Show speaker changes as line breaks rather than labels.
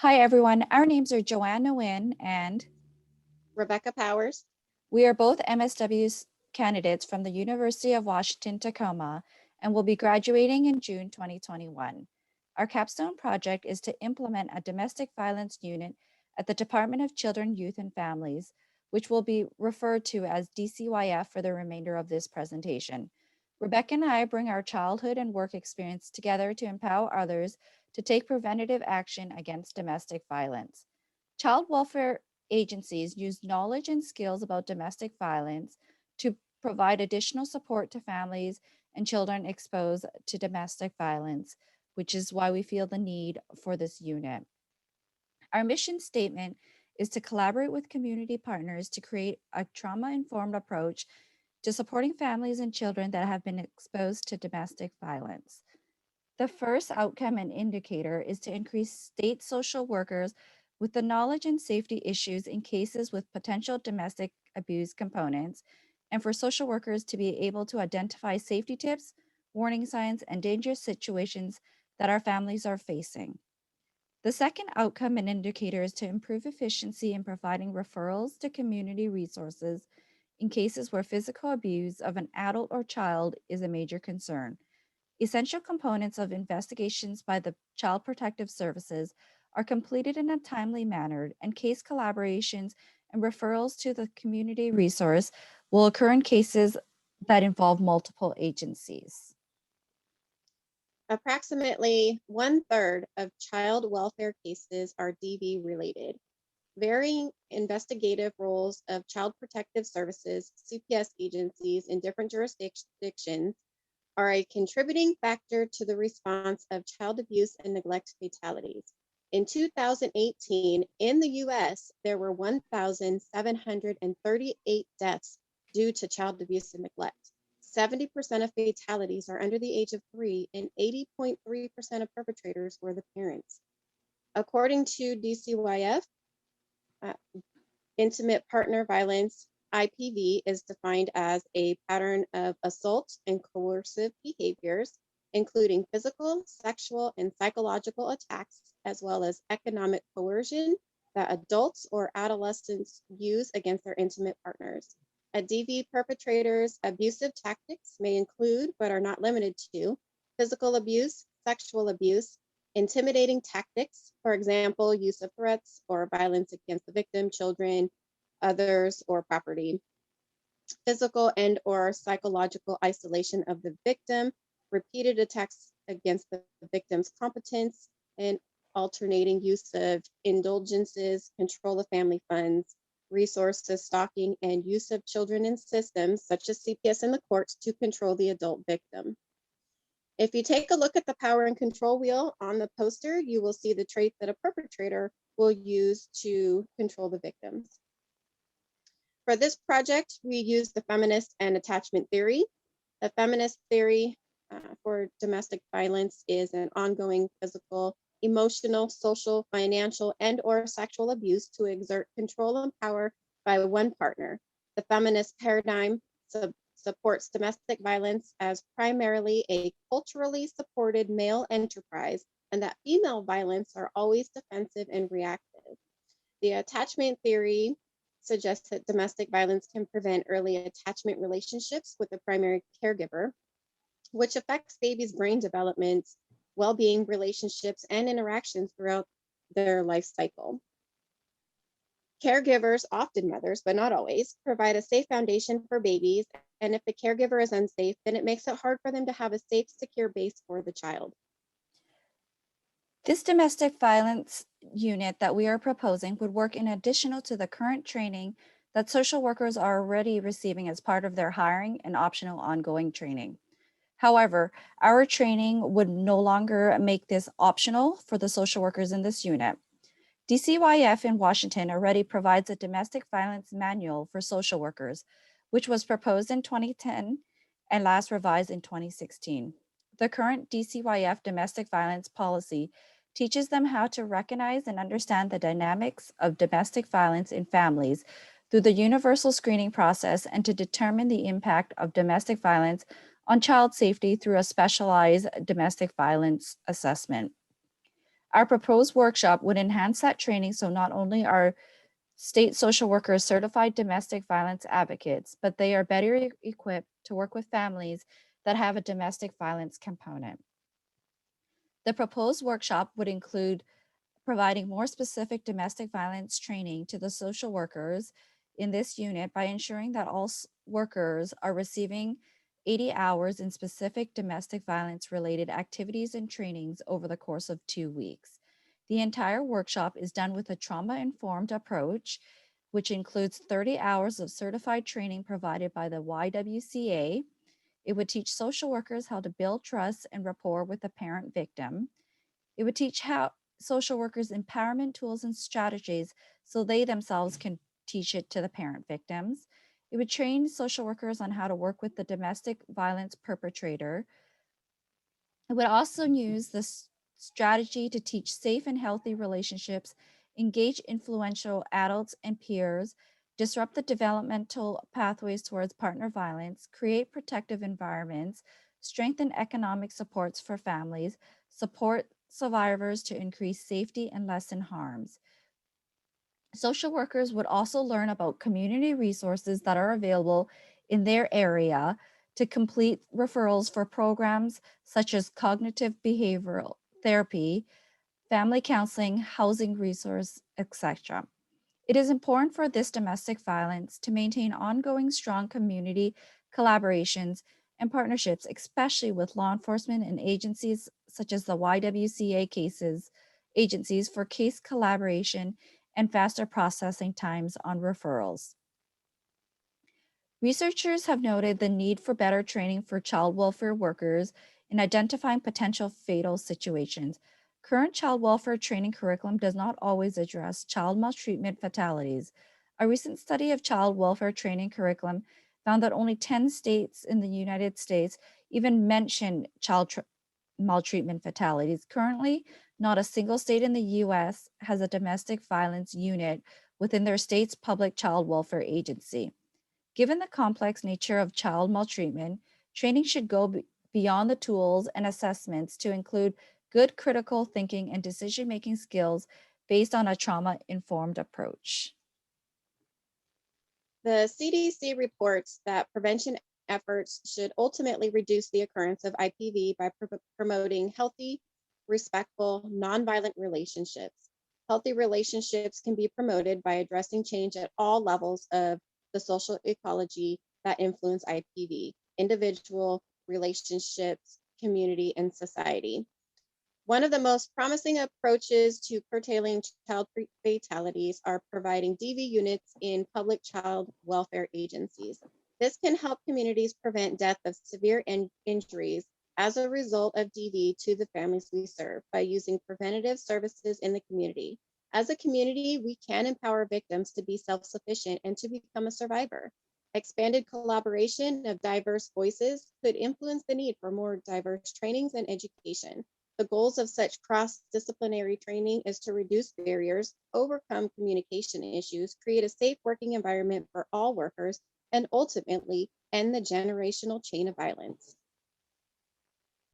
Hi, everyone. Our names are Joanne, Nguyen, and
Rebecca Powers.
we are both MSW candidates from the University of Washington, Tacoma, and will be graduating in June 2021. Our capstone project is to implement a domestic violence unit at the Department of Children, Youth, and Families, which will be referred to as DCYF for the remainder of this presentation. Rebecca and I bring our childhood and work experience together to empower others to take preventative action against domestic violence. Child welfare agencies use knowledge and skills about domestic violence to provide additional support to families and children exposed to domestic violence, which is why we feel the need for this unit. Our mission statement is to collaborate with community partners to create a trauma informed approach to supporting families and children that have been exposed to domestic violence. The first outcome and indicator is to increase state social workers with the knowledge and safety issues in cases with potential domestic abuse components, and for social workers to be able to identify safety tips, warning signs, and dangerous situations that our families are facing. The second outcome and indicator is to improve efficiency in providing referrals to community resources in cases where physical abuse of an adult or child is a major concern. Essential components of investigations by the Child Protective Services are completed in a timely manner, and case collaborations and referrals to the community resource will occur in cases that involve multiple agencies.
Approximately 1/3 of child welfare cases are DV related. Varying investigative roles of Child Protective Services, CPS agencies in different jurisdictions are a contributing factor to the response of child abuse and neglect fatalities. In 2018, in the US, there were 1,738 deaths due to child abuse and neglect. 70% of fatalities are under the age of 3, and 80.3% of perpetrators were the parents. According to DCYF, uh, intimate partner violence, IPV, is defined as a pattern of assault and coercive behaviors, including physical, sexual, and psychological attacks, as well as economic coercion that adults or adolescents use against their intimate partners. A DV perpetrator's abusive tactics may include, but are not limited to, physical abuse, sexual abuse, intimidating tactics, for example, use of threats or violence against the victim, children, others, or property, physical and or psychological isolation of the victim, repeated attacks against the victim's competence, and alternating use of indulgences, control of family funds, resources, stalking, and use of children in systems such as CPS in the courts to control the adult victim. If you take a look at the power and control wheel on the poster, you will see the traits that a perpetrator will use to control the victims. For this project, we used the feminist and attachment theory. The feminist theory for domestic violence is an ongoing physical, emotional, social, financial, and or sexual abuse to exert control and power by one partner. The feminist paradigm supports domestic violence as primarily a culturally supported male enterprise, and that female violence are always defensive and reactive. The attachment theory suggests that domestic violence can prevent early attachment relationships with the primary caregiver, which affects babies' brain development, well-being, relationships, and interactions throughout their life cycle. Caregivers, often mothers, but not always, provide a safe foundation for babies, and if the caregiver is unsafe, then it makes it hard for them to have a safe, secure base for the child.
This domestic violence unit that we are proposing would work in addition to the current training that social workers are already receiving as part of their hiring and optional ongoing training. However, our training would no longer make this optional for the social workers in this unit. DCYF in Washington already provides a domestic violence manual for social workers, which was proposed in 2010 and last revised in 2016. The current DCYF domestic violence policy teaches them how to recognize and understand the dynamics of domestic violence in families through the universal screening process and to determine the impact of domestic violence on child safety through a specialized domestic violence assessment. Our proposed workshop would enhance that training so not only are state social workers certified domestic violence advocates, but they are better equipped to work with families that have a domestic violence component. The proposed workshop would include providing more specific domestic violence training to the social workers in this unit by ensuring that all workers are receiving 80 hours in specific domestic violence related activities and trainings over the course of 2 weeks. The entire workshop is done with a trauma-informed approach, which includes 30 hours of certified training provided by the YWCA. It would teach social workers how to build trust and rapport with the parent victim. It would teach how social workers empowerment tools and strategies so they themselves can teach it to the parent victims. It would train social workers on how to work with the domestic violence perpetrator. It would also use this strategy to teach safe and healthy relationships, engage influential adults and peers, disrupt the developmental pathways towards partner violence, create protective environments, strengthen economic supports for families, support survivors to increase safety and lessen harms. Social workers would also learn about community resources that are available in their area to complete referrals for programs such as cognitive behavioral therapy, family counseling, housing resource, etc. It is important for this domestic violence to maintain ongoing strong community collaborations and partnerships, especially with law enforcement and agencies such as the YWCA cases, agencies for case collaboration and faster processing times on referrals. Researchers have noted the need for better training for child welfare workers in identifying potential fatal situations. Current child welfare training curriculum does not always address child maltreatment fatalities. A recent study of child welfare training curriculum found that only 10 states in the United States even mention child maltreatment fatalities. Currently, not a single state in the US has a domestic violence unit within their state's public child welfare agency. Given the complex nature of child maltreatment, training should go beyond the tools and assessments to include good critical thinking and decision-making skills based on a trauma-informed approach.
The CDC reports that prevention efforts should ultimately reduce the occurrence of IPV by promoting healthy, respectful, nonviolent relationships. Healthy relationships can be promoted by addressing change at all levels of the social ecology that influence IPV, individual, relationships, community, and society. One of the most promising approaches to curtailing child fatalities are providing DV units in public child welfare agencies. This can help communities prevent death of severe injuries as a result of DV to the families we serve by using preventative services in the community. As a community, we can empower victims to be self-sufficient and to become a survivor. Expanded collaboration of diverse voices could influence the need for more diverse trainings and education. The goals of such cross-disciplinary training is to reduce barriers, overcome communication issues, create a safe working environment for all workers, and ultimately end the generational chain of violence.